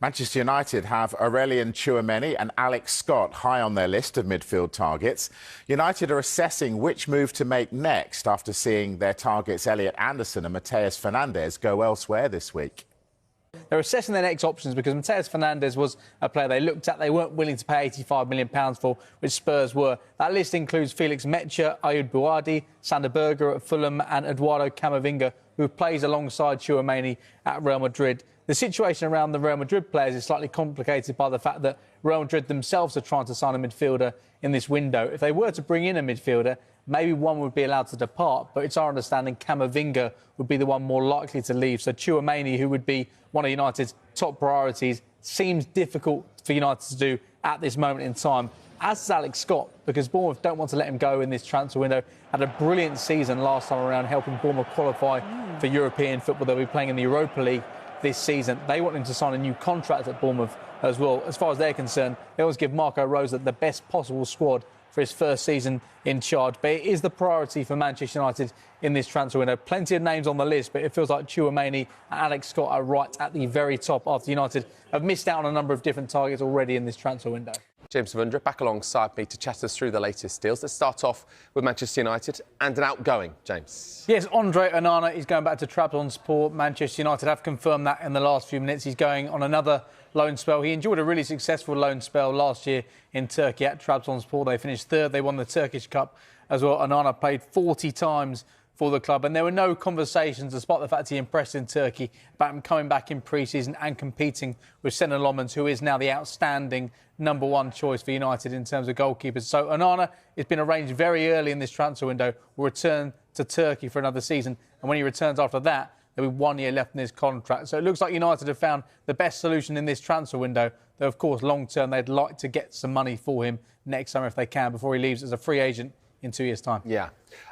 Manchester United have Aurelien Tchouameni and Alex Scott high on their list of midfield targets. United are assessing which move to make next after seeing their targets Elliot Anderson and Matheus Fernandes go elsewhere this week. They're assessing their next options because Matheus Fernandes was a player they looked at, they weren't willing to pay £85 million for, which Spurs were. That list includes Felix Metscher, Ayoub Bouhaddi, Sander Berge at Fulham and Eduardo Camavinga, who plays alongside Tchouameni at Real Madrid. The situation around the Real Madrid players is slightly complicated by the fact that Real Madrid themselves are trying to sign a midfielder in this window. If they were to bring in a midfielder, maybe one would be allowed to depart, but it's our understanding Camavinga would be the one more likely to leave. So Tchouameni, who would be one of United's top priorities, seems difficult for United to do at this moment in time, as is Alex Scott, because Bournemouth don't want to let him go in this transfer window. Had a brilliant season last time around, helping Bournemouth qualify for European football. They'll be playing in the Europa League this season. They want him to sign a new contract at Bournemouth as well. As far as they're concerned, they always give Marco Rose the best possible squad for his first season in charge. But it is the priority for Manchester United in this transfer window. Plenty of names on the list, but it feels like Tchouameni and Alex Scott are right at the very top after United have missed out on a number of different targets already in this transfer window. James Savundra back alongside me to chat us through the latest deals. Let's start off with Manchester United and an outgoing, James. Yes, Andre Onana is going back to Trabzonspor. Manchester United have confirmed that in the last few minutes. He's going on another loan spell. He enjoyed a really successful loan spell last year in Turkey at Trabzonspor. They finished third. They won the Turkish Cup as well. Onana played 40 times for the club, and there were no conversations, despite the fact he impressed in Turkey, about him coming back in pre-season and competing with Sinan Lomans, who is now the outstanding #1 choice for United in terms of goalkeepers. So Onana, it's been arranged very early in this transfer window, will return to Turkey for another season, and when he returns after that, there'll be 1 year left in his contract. So it looks like United have found the best solution in this transfer window, though of course long term they'd like to get some money for him next summer if they can, before he leaves as a free agent in 2 years' time. Yeah.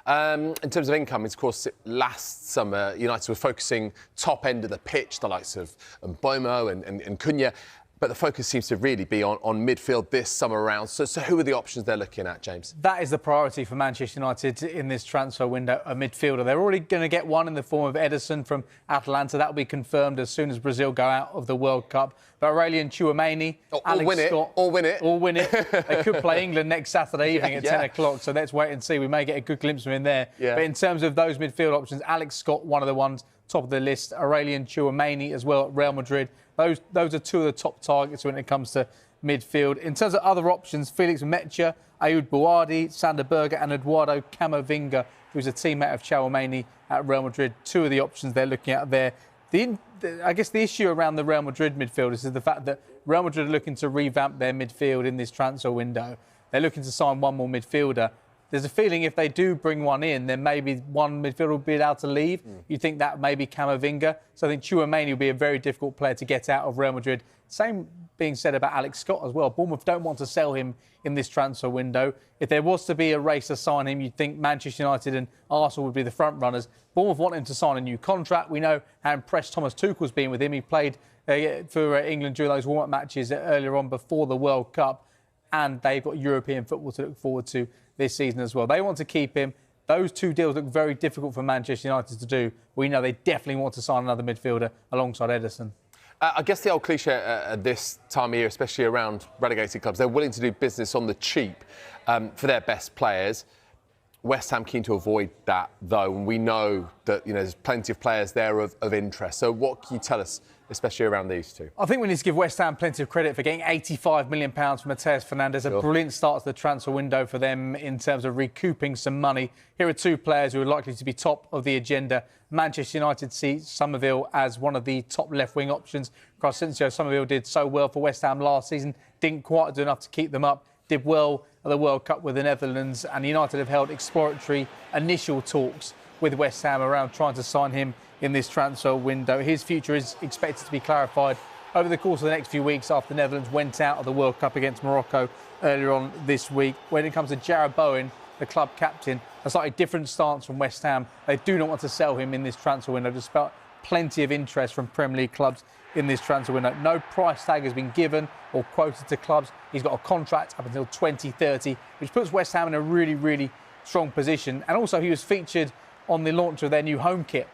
In terms of income, of course, last summer, United were focusing top end of the pitch, the likes of Mbomo and Cunha, but the focus seems to really be on midfield this summer around. So who are the options they're looking at, James? That is the priority for Manchester United in this transfer window, a midfielder. They're already going to get one in the form of Ederson from Atalanta. That will be confirmed as soon as Brazil go out of the World Cup. But Aurelien Tchouameni, Alex Scott... Or win it. Or win it. They could play England next Saturday evening at 10 o'clock, so let's wait and see. We may get a good glimpse of him there. Yeah. But in terms of those midfield options, Alex Scott, one of the ones top of the list. Aurelien Tchouameni as well at Real Madrid. Those are two of the top targets when it comes to midfield. In terms of other options, Felix Metscher, Ayoub Bouhaddi, Sander Berge and Eduardo Camavinga, who's a teammate of Tchouameni at Real Madrid. Two of the options they're looking at there. I guess the issue around the Real Madrid midfielders is the fact that Real Madrid are looking to revamp their midfield in this transfer window. They're looking to sign one more midfielder. There's a feeling if they do bring one in, then maybe one midfielder will be allowed to leave. You think that may be Camavinga. So I think Tchouameni will be a very difficult player to get out of Real Madrid. Same being said about Alex Scott as well. Bournemouth don't want to sell him in this transfer window. If there was to be a race to sign him, you'd think Manchester United and Arsenal would be the front runners. Bournemouth want him to sign a new contract. We know how impressed Thomas Tuchel's been with him. He played for England during those warm-up matches earlier on before the World Cup, and they've got European football to look forward to this season as well. They want to keep him. Those two deals look very difficult for Manchester United to do. We know they definitely want to sign another midfielder alongside Ederson. I guess the old cliche at this time of year, especially around relegated clubs, they're willing to do business on the cheap for their best players. West Ham keen to avoid that, though, and we know that there's plenty of players there of interest. So what can you tell us, especially around these two? I think we need to give West Ham plenty of credit for getting £85 million for Matheus Fernandes. Sure. A brilliant start to the transfer window for them in terms of recouping some money. Here are two players who are likely to be top of the agenda. Manchester United see Summerville as one of the top left-wing options. Crescencio Summerville did so well for West Ham last season, didn't quite do enough to keep them up, did well at the World Cup with the Netherlands, and United have held exploratory initial talks with West Ham around trying to sign him in this transfer window. His future is expected to be clarified over the course of the next few weeks after the Netherlands went out of the World Cup against Morocco earlier on this week. When it comes to Jarrod Bowen, the club captain, a slightly different stance from West Ham. They do not want to sell him in this transfer window, despite plenty of interest from Premier League clubs in this transfer window. No price tag has been given or quoted to clubs. He's got a contract up until 2030, which puts West Ham in a really, really strong position. And also he was featured on the launch of their new home kit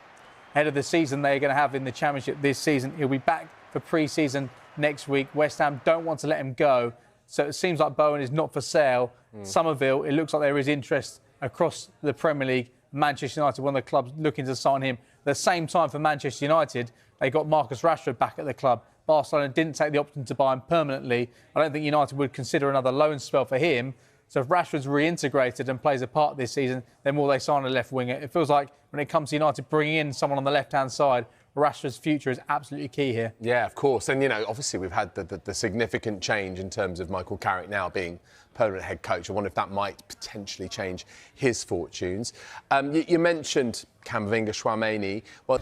ahead of the season they're going to have in the Championship this season. He'll be back for pre-season next week. West Ham don't want to let him go. So it seems like Bowen is not for sale. Summerville, it looks like there is interest across the Premier League. Manchester United, one of the clubs looking to sign him. At the same time for Manchester United, they got Marcus Rashford back at the club. Barcelona didn't take the option to buy him permanently. I don't think United would consider another loan spell for him. So if Rashford's reintegrated and plays a part this season, then will they sign a left winger? It feels like when it comes to United bringing in someone on the left-hand side, Rashford's future is absolutely key here. Yeah, of course. And, obviously we've had the significant change in terms of Michael Carrick now being permanent head coach. I wonder if that might potentially change his fortunes. You mentioned Camavinga, Tchouaméni. Well,